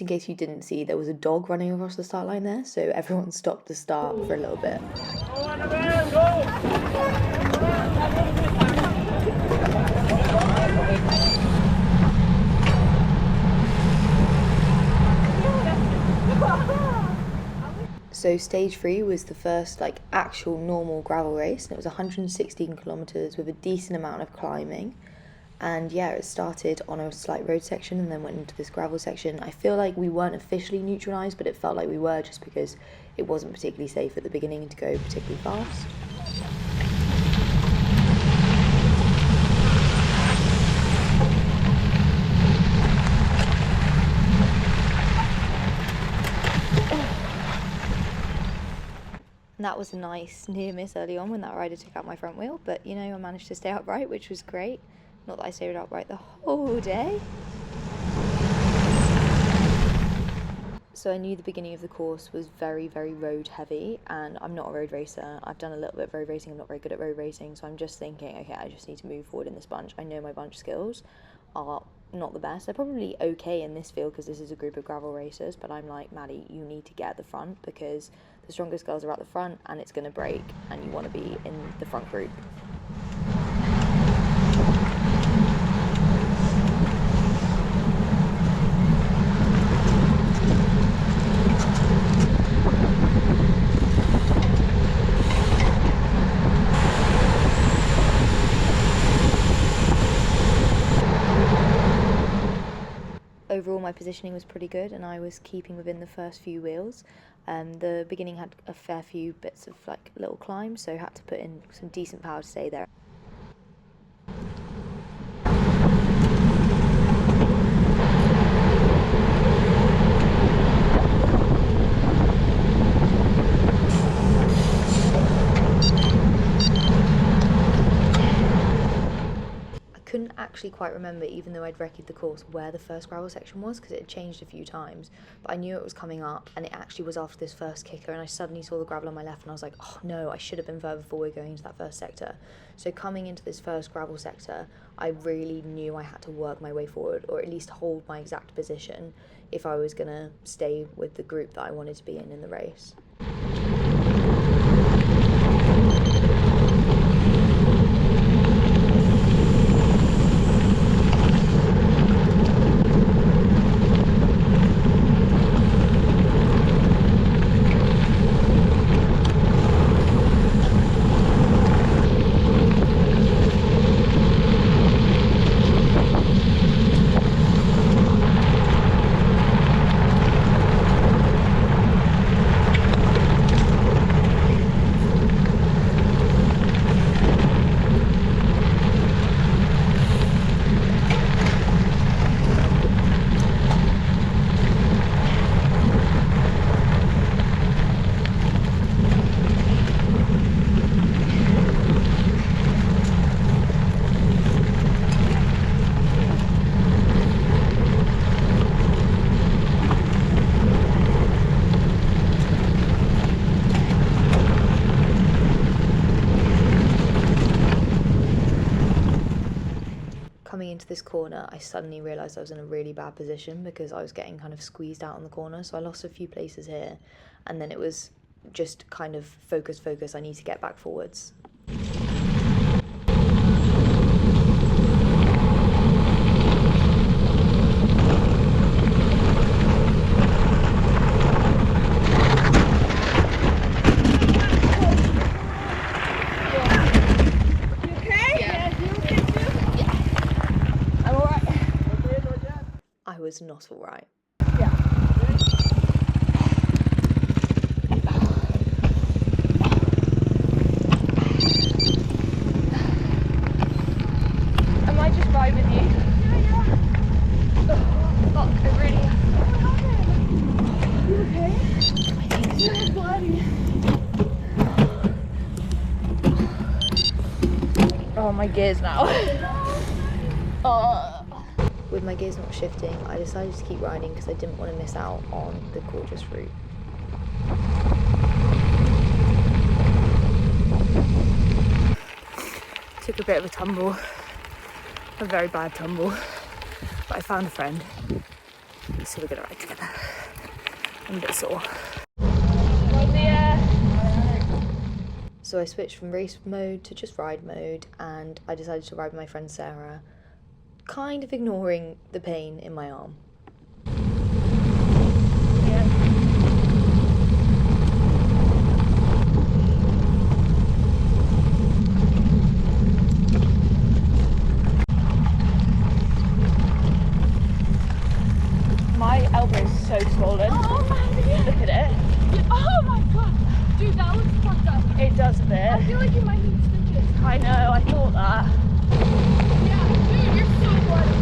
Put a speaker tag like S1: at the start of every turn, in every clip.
S1: case you didn't see, there was a dog running across the start line there, so everyone stopped to start for a little bit. So stage 3 was the first like actual normal gravel race, and it was 116 kilometers with a decent amount of climbing. And yeah, it started on a slight road section and then went into this gravel section. I feel like we weren't officially neutralised, but it felt like we were, just because it wasn't particularly safe at the beginning to go particularly fast. And that was a nice near miss early on when that rider took out my front wheel, but you know, I managed to stay upright, which was great. Not that I stayed upright the whole day. So I knew the beginning of the course was very, very road heavy, and I'm not a road racer. I've done a little bit of road racing, I'm not very good at road racing, so I'm just thinking, okay, I just need to move forward in this bunch. I know my bunch skills are not the best. They're probably okay in this field because this is a group of gravel racers, but I'm like, Maddie, you need to get at the front because the strongest girls are at the front and it's going to break, and you want to be in the front group. Overall, my positioning was pretty good and I was keeping within the first few wheels. The beginning had a fair few bits of like little climbs, so I had to put in some decent power to stay there. Couldn't actually quite remember, even though I'd recce'd the course, where the first gravel section was because it had changed a few times, but I knew it was coming up and it actually was after this first kicker, and I suddenly saw the gravel on my left and I was like, oh no, I should have been further forward going into that first sector. So coming into this first gravel sector, I really knew I had to work my way forward, or at least hold my exact position if I was going to stay with the group that I wanted to be in the race. Coming into this corner, I suddenly realised I was in a really bad position because I was getting kind of squeezed out on the corner, so I lost a few places here, and then it was just kind of focus, I need to get back forwards. I was not all right.
S2: Yeah. I might just ride with you. Yeah. Oh, fuck, I really... What happened? You okay? I think so. You're bloody. Oh, my gears now.
S1: With my gears not shifting, I decided to keep riding because I didn't want to miss out on the gorgeous route. Took a bit of a tumble, a very bad tumble, but I found a friend. so we're gonna ride together. I'm a bit sore. So I switched from race mode to just ride mode, and I decided to ride with my friend Sarah, kind of ignoring the pain in my arm.
S2: My elbow is so swollen. Oh man, look at it. Oh my god. Dude, that looks fucked up. It does a bit. I feel like you might need stitches. I know, I thought that. Yeah, dude, you're so bloody.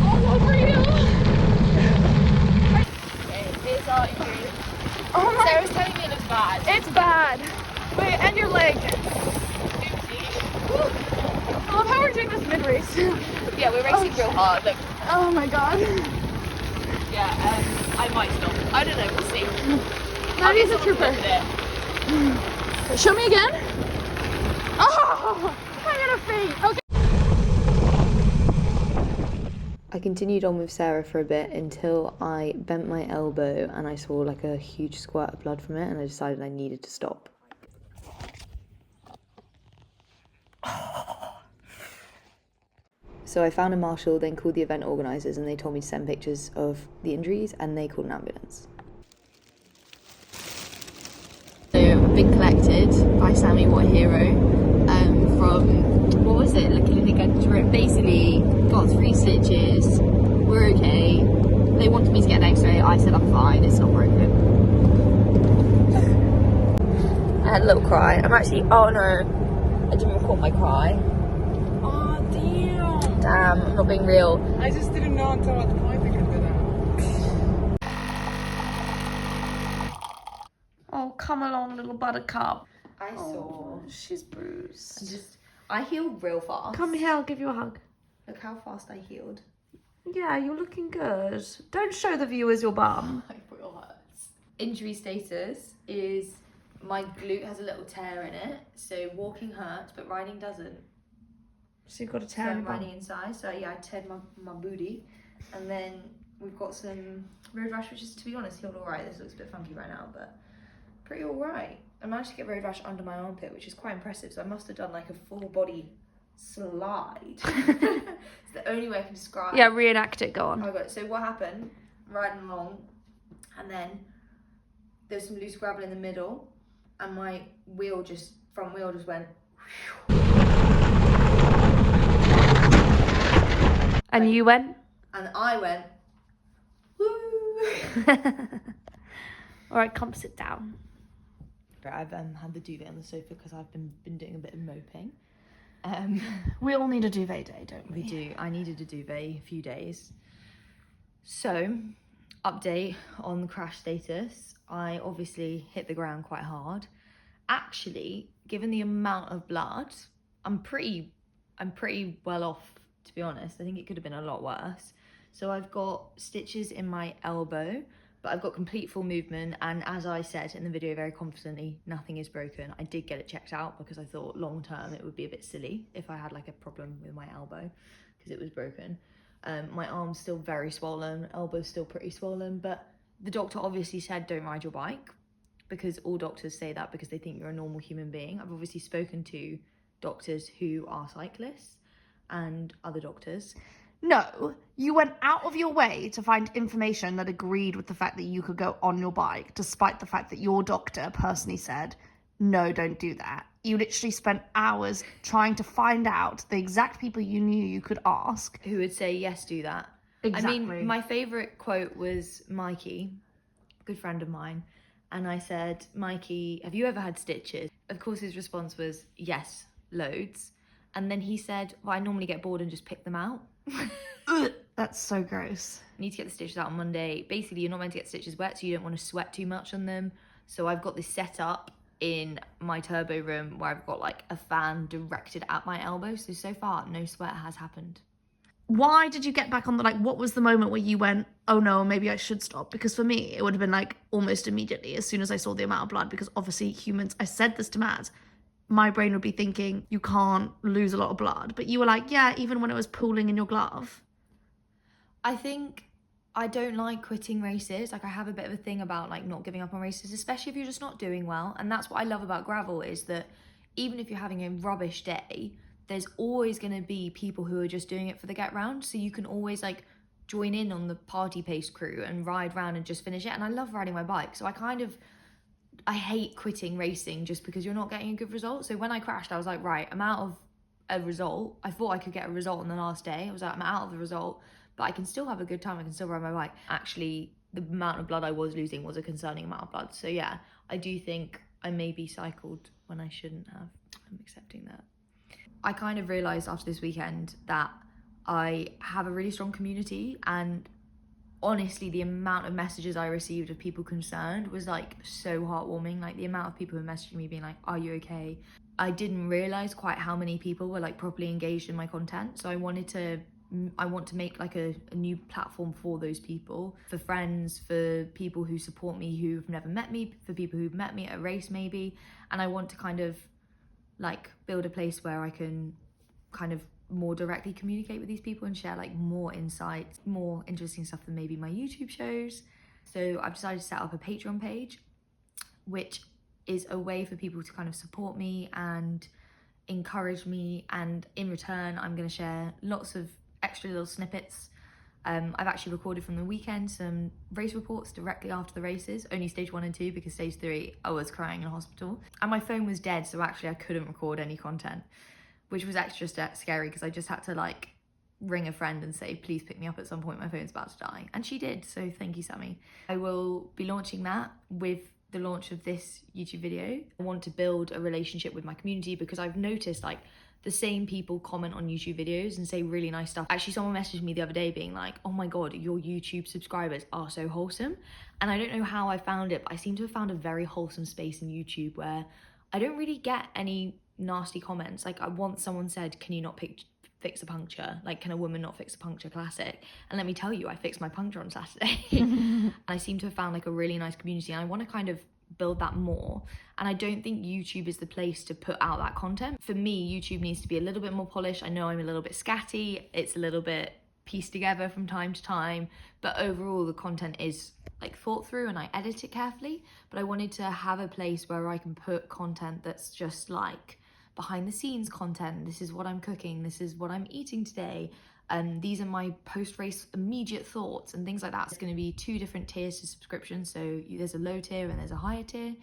S2: All over you. Okay, here's our injury. Oh my. Sarah's telling me it looks bad. It's bad. Wait, and your leg. I love how we're doing this mid-race. Yeah, we're racing real hard. Look. Oh my god. Yeah, I might stop. I don't know, we'll see. That is a trooper. Show me again. Oh, I'm gonna faint. Okay.
S1: I continued on with Sarah for a bit until I bent my elbow and I saw like a huge squirt of blood from it, and I decided I needed to stop. So I found a marshal, then called the event organisers, and they told me to send pictures of the injuries, and they called an ambulance. So I've been collected by Sammy, what a hero, from, what was it, like Girona. Basically, got 3 stitches, we're okay. They wanted me to get an x-ray, I said I'm fine, it's not broken. I had a little cry. I'm actually, oh no, I didn't record my cry. Damn, I'm not being real.
S3: I just didn't know until at the point I could do that.
S2: Oh, come along, little buttercup.
S1: I saw.
S2: She's bruised.
S1: I healed real fast.
S2: Come here, I'll give you a hug.
S1: Look how fast I healed.
S2: Yeah, you're looking good. Don't show the viewers your bum.
S1: My real hurts. Injury status is my glute has a little tear in it, so walking hurts, but riding doesn't.
S2: So you've got a
S1: So
S2: tear in
S1: I'm
S2: your bum.
S1: riding inside, so yeah, I teared my booty. And then we've got some road rash, which is, to be honest, healed alright. This looks a bit funky right now, but pretty alright. I managed to get road rash under my armpit, which is quite impressive. So I must have done like a full body slide. It's the only way I can describe.
S2: Yeah, reenact it, go on.
S1: Oh my god, so what happened, I'm riding along, and then there's some loose gravel in the middle, and my front wheel just went.
S2: And you went?
S1: And I went, woo!
S2: Alright, come sit down.
S1: I've had the duvet on the sofa because I've been doing a bit of moping.
S2: We all need a duvet day, don't we?
S1: We do. I needed a duvet a few days. So, update on the crash status. I obviously hit the ground quite hard. Actually, given the amount of blood, I'm pretty well off, to be honest. I think it could have been a lot worse. So I've got stitches in my elbow, but I've got complete full movement, and as I said in the video very confidently, nothing is broken. I did get it checked out because I thought long term it would be a bit silly if I had like a problem with my elbow because it was broken. My arm's still very swollen, elbow's still pretty swollen, but the doctor obviously said don't ride your bike, because all doctors say that because they think you're a normal human being. I've obviously spoken to doctors who are cyclists and other doctors.
S2: No, you went out of your way to find information that agreed with the fact that you could go on your bike, despite the fact that your doctor personally said, no, don't do that. You literally spent hours trying to find out the exact people you knew you could ask.
S1: Who would say, yes, do that.
S2: Exactly.
S1: I mean, my favourite quote was Mikey, a good friend of mine. And I said, Mikey, have you ever had stitches? Of course, his response was, yes, loads. And then he said, well, I normally get bored and just pick them out.
S2: That's so gross.
S1: I need to get the stitches out on Monday. Basically, you're not meant to get stitches wet, so you don't want to sweat too much on them. So I've got this set up in my turbo room where I've got like a fan directed at my elbow. So far, no sweat has happened.
S2: Why did you get back on what was the moment where you went, oh no, maybe I should stop? Because for me, it would have been like almost immediately as soon as I saw the amount of blood, because obviously humans, I said this to Matt, my brain would be thinking, you can't lose a lot of blood. But you were like, yeah, even when it was pooling in your glove.
S1: I think I don't like quitting races. Like I have a bit of a thing about like not giving up on races, especially if you're just not doing well. And that's what I love about gravel is that even if you're having a rubbish day, there's always going to be people who are just doing it for the get round. So you can always like join in on the party pace crew and ride round and just finish it. And I love riding my bike. So I hate quitting racing just because you're not getting a good result. So when I crashed, I was like, right, I'm out of a result. I thought I could get a result on the last day. I was like, I'm out of the result, but I can still have a good time. I can still ride my bike. Actually, the amount of blood I was losing was a concerning amount of blood. So yeah, I do think I maybe cycled when I shouldn't have. I'm accepting that. I kind of realised after this weekend that I have a really strong community, and honestly the amount of messages I received of people concerned was like so heartwarming. Like the amount of people who messaged me being like, are you okay? I didn't realize quite how many people were like properly engaged in my content, so I want to make like a new platform for those people, for friends, for people who support me who've never met me, for people who've met me at a race maybe, and I want to kind of like build a place where I can kind of more directly communicate with these people and share like more insights, more interesting stuff than maybe my YouTube shows. So I've decided to set up a Patreon page, which is a way for people to kind of support me and encourage me, and in return I'm going to share lots of extra little snippets. I've actually recorded from the weekend some race reports directly after the races, only stage 1 and 2 because stage 3 I was crying in hospital and my phone was dead, so actually I couldn't record any content, which was extra scary because I just had to like ring a friend and say, please pick me up at some point, my phone's about to die, and she did, so thank you, Sammy. I will be launching that with the launch of this YouTube video. I want to build a relationship with my community because I've noticed like the same people comment on YouTube videos and say really nice stuff. Actually, someone messaged me the other day being like, oh my God, your YouTube subscribers are so wholesome. And I don't know how I found it, but I seem to have found a very wholesome space in YouTube where I don't really get any nasty comments. Like once someone said, can you not fix a puncture? Like, can a woman not fix a puncture classic? And let me tell you, I fixed my puncture on Saturday. And I seem to have found like a really nice community, and I want to kind of build that more. And I don't think YouTube is the place to put out that content. For me, YouTube needs to be a little bit more polished. I know I'm a little bit scatty, it's a little bit pieced together from time to time, but overall the content is like thought through and I edit it carefully. But I wanted to have a place where I can put content that's just like behind the scenes content. This is what I'm cooking, this is what I'm eating today, these are my post-race immediate thoughts and things like that. It's going to be 2 different tiers to subscription, so there's a low tier and there's a higher tier,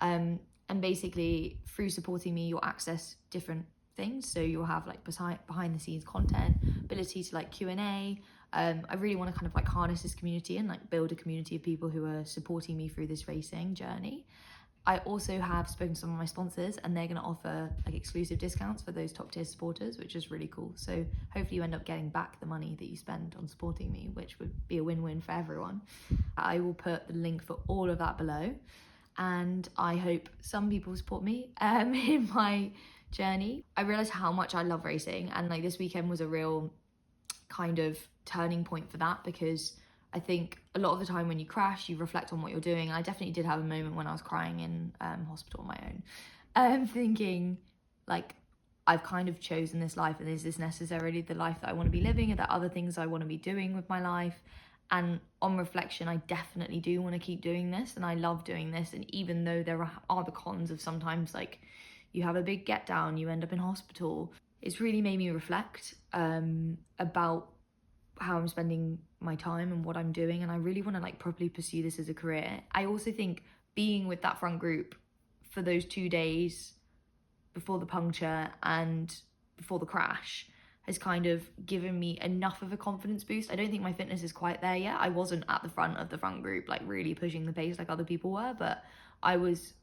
S1: and basically through supporting me you'll access different things. So you'll have like behind the scenes content, ability to like Q&A. I really want to kind of like harness this community and like build a community of people who are supporting me through this racing journey. I also have spoken to some of my sponsors and they're going to offer like exclusive discounts for those top tier supporters, which is really cool. So hopefully you end up getting back the money that you spend on supporting me, which would be a win-win for everyone. I will put the link for all of that below, and I hope some people support me in my journey. I realized how much I love racing, and like this weekend was a real kind of turning point for that, because I think a lot of the time when you crash, you reflect on what you're doing. And I definitely did have a moment when I was crying in hospital on my own, thinking like, I've kind of chosen this life, and is this necessarily the life that I want to be living? Are there other things I want to be doing with my life? And on reflection, I definitely do want to keep doing this, and I love doing this. And even though there are the cons of sometimes like you have a big get down, you end up in hospital, it's really made me reflect about how I'm spending my time and what I'm doing, and I really want to like properly pursue this as a career. I also think being with that front group for those 2 days before the puncture and before the crash has kind of given me enough of a confidence boost. I don't think my fitness is quite there yet. I wasn't at the front of the front group like really pushing the pace like other people were, but I was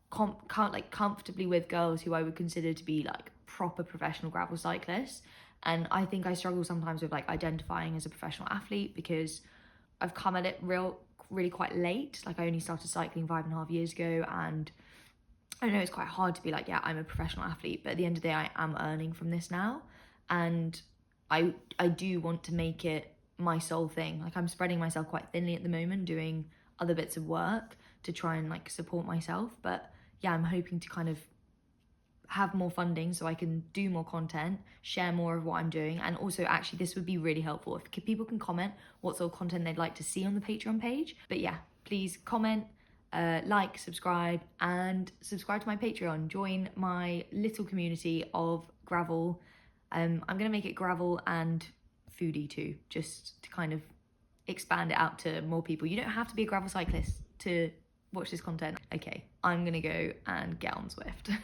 S1: comfortably with girls who I would consider to be like proper professional gravel cyclists. And I think I struggle sometimes with like identifying as a professional athlete because I've come at it really quite late. Like I only started cycling 5.5 years ago, and I know it's quite hard to be like, yeah, I'm a professional athlete, but at the end of the day I am earning from this now, and I do want to make it my sole thing. Like I'm spreading myself quite thinly at the moment, doing other bits of work to try and like support myself, but yeah, I'm hoping to kind of have more funding so I can do more content, share more of what I'm doing. And also, actually, this would be really helpful if people can comment what sort of content they'd like to see on the Patreon page. But yeah, please comment, like, subscribe, and subscribe to my Patreon. Join my little community of gravel. I'm gonna make it gravel and foodie too, just to kind of expand it out to more people. You don't have to be a gravel cyclist to watch this content. Okay, I'm gonna go and get on Zwift.